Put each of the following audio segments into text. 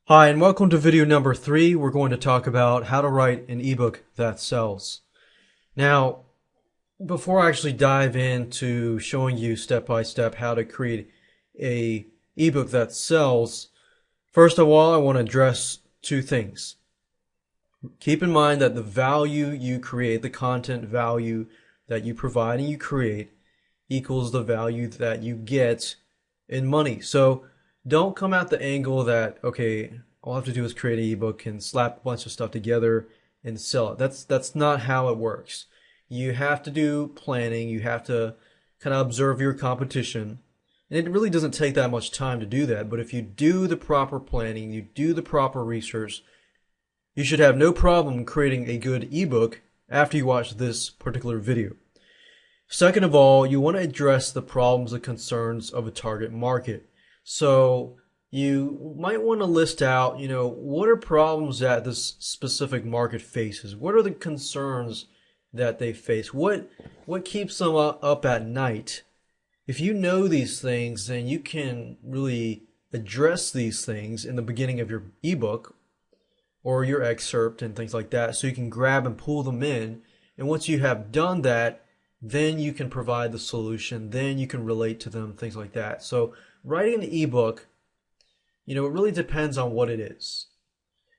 Hi, and welcome to video number 3. We're going to talk about how to write an ebook that sells. Now, before I actually dive into showing you step by step how to create a ebook that sells, first of all, I want to address two things. Keep in mind that the value you create, the content value that you provide and you create, equals the value that you get in money. So don't come at the angle that, okay, all I have to do is create an ebook and slap a bunch of stuff together and sell it. That's not how it works. You have to do planning. You have to kind of observe your competition. And it really doesn't take that much time to do that. But if you do the proper planning, you do the proper research, you should have no problem creating a good ebook after you watch this particular video. Second of all, you want to address the problems and concerns of a target market. So you might want to list out, what are problems that this specific market faces? What are the concerns that they face? What keeps them up at night? If you know these things, then you can really address these things in the beginning of your ebook or your excerpt and things like that, so you can grab and pull them in. And once you have done that, then you can provide the solution, then you can relate to them, things like that. So writing an ebook, it really depends on what it is.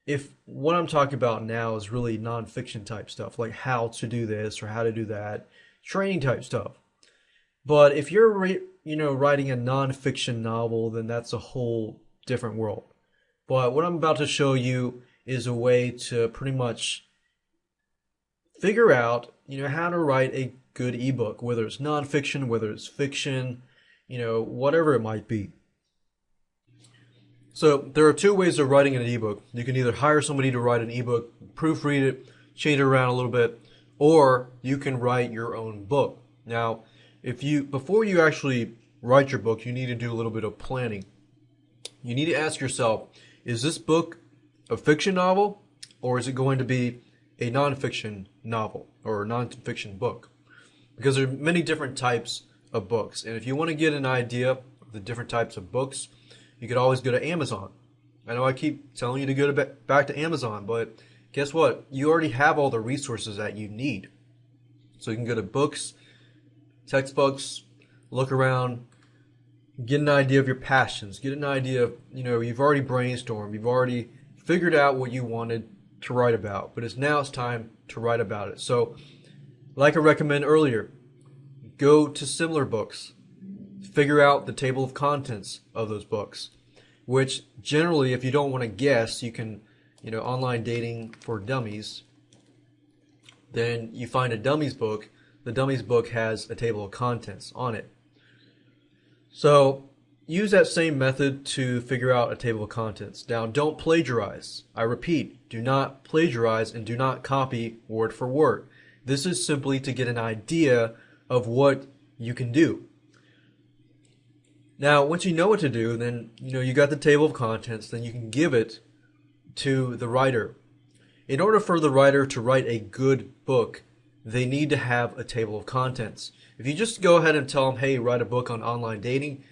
If what I'm talking about now is really nonfiction type stuff, like how to do this or how to do that, training type stuff. But if you're, writing a nonfiction novel, then that's a whole different world. But what I'm about to show you is a way to pretty much figure out, how to write a good ebook, whether it's nonfiction, whether it's fiction, whatever it might be. So there are two ways of writing an ebook. You can either hire somebody to write an ebook, proofread it, change it around a little bit, or you can write your own book. Now, before you actually write your book, you need to do a little bit of planning. You need to ask yourself, is this book a fiction novel, or is it going to be a nonfiction novel or a nonfiction book? Because there are many different types of books. And if you want to get an idea of the different types of books, you could always go to Amazon. I know I keep telling you to go back to Amazon, but guess what? You already have all the resources that you need. So you can go to books, textbooks, look around, get an idea of your passions, get an idea of, you've already brainstormed, you've already figured out what you wanted to write about, but it's time to write about it. So, like I recommended earlier, go to similar books. Figure out the table of contents of those books, which generally, if you don't want to guess, you can, online dating for dummies, then you find a dummies book. The dummies book has a table of contents on it. So use that same method to figure out a table of contents. Now, don't plagiarize. I repeat, do not plagiarize and do not copy word for word. This is simply to get an idea of what you can do. Now, once you know what to do, then, you got the table of contents, then you can give it to the writer. In order for the writer to write a good book, they need to have a table of contents. If you just go ahead and tell them, hey, write a book on online dating,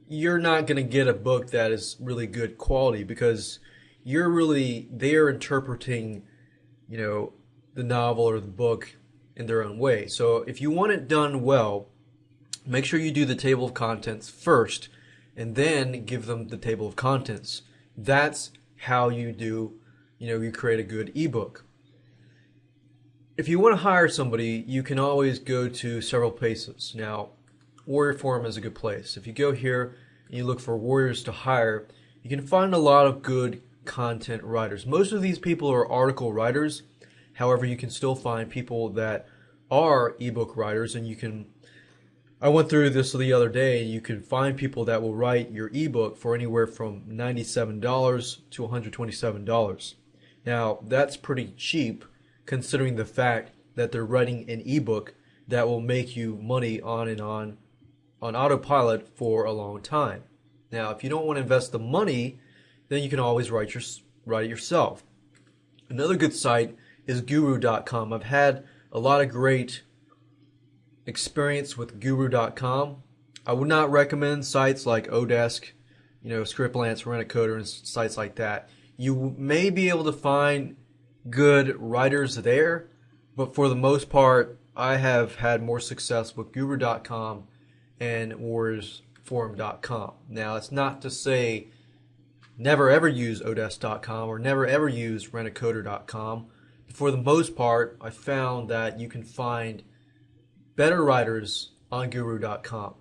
you're not going to get a book that is really good quality, because they're interpreting, the novel or the book in their own way. So if you want it done well, make sure you do the table of contents first and then give them the table of contents. That's how you do, you create a good ebook. If you want to hire somebody, you can always go to several places. Now, Warrior Forum is a good place. If you go here and you look for warriors to hire, you can find a lot of good content writers. Most of these people are article writers. However, you can still find people that are ebook writers, and I went through this the other day, and you can find people that will write your ebook for anywhere from $97 to $127. Now, that's pretty cheap considering the fact that they're writing an ebook that will make you money on autopilot for a long time. Now, if you don't want to invest the money, then you can always write it yourself. Another good site is guru.com. I've had a lot of great experience with guru.com. I would not recommend sites like Odesk, Scriptlance, Rent-A-Coder, and sites like that. You may be able to find good writers there, but for the most part, I have had more success with Guru.com and WarriorsForum.com. Now, it's not to say never ever use Odesk.com or never ever use Rent-A-Coder.com. For the most part, I found that you can find better writers on Guru.com.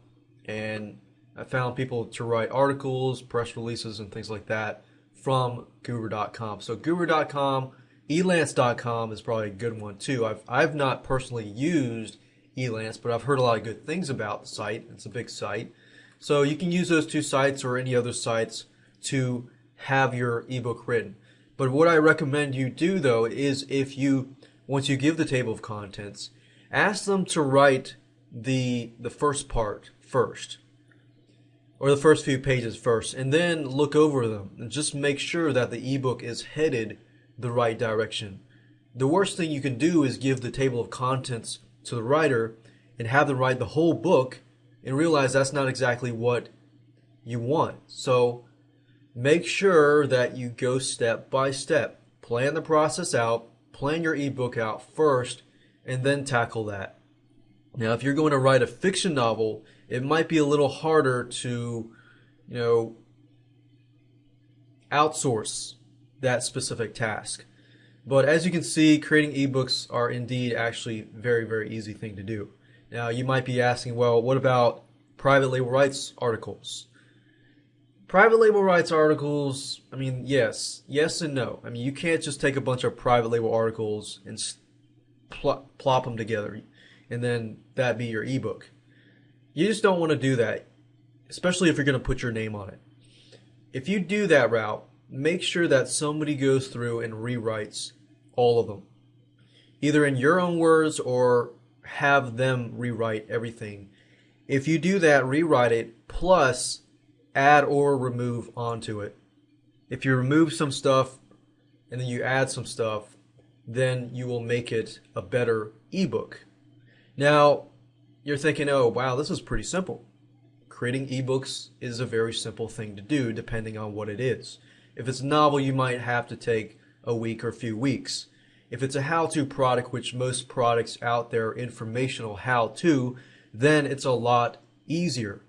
And I found people to write articles, press releases, and things like that from Guru.com. So Guru.com, Elance.com is probably a good one too. I've not personally used Elance, but I've heard a lot of good things about the site. It's a big site. So you can use those two sites or any other sites to have your ebook written. But what I recommend you do though is once you give the table of contents, ask them to write the first part first, or the first few pages first, and then look over them and just make sure that the ebook is headed the right direction. The worst thing you can do is give the table of contents to the writer and have them write the whole book and realize that's not exactly what you want. So make sure that you go step by step. Plan the process out, plan your ebook out first, and then tackle that. Now, if you're going to write a fiction novel, it might be a little harder to, outsource that specific task. But as you can see, creating ebooks are indeed actually very, very easy thing to do. Now, you might be asking, well, what about private label rights articles? Private label rights articles, yes and no. You can't just take a bunch of private label articles and plop them together and then that be your ebook. You just don't want to do that, especially if you're going to put your name on it. If you do that route, make sure that somebody goes through and rewrites all of them, either in your own words or have them rewrite everything. If you do that, rewrite it, plus add or remove onto it. If you remove some stuff and then you add some stuff, then you will make it a better ebook. Now, you're thinking, oh, wow, this is pretty simple. Creating ebooks is a very simple thing to do depending on what it is. If it's a novel, you might have to take a week or a few weeks. If it's a how-to product, which most products out there are informational how-to, then it's a lot easier.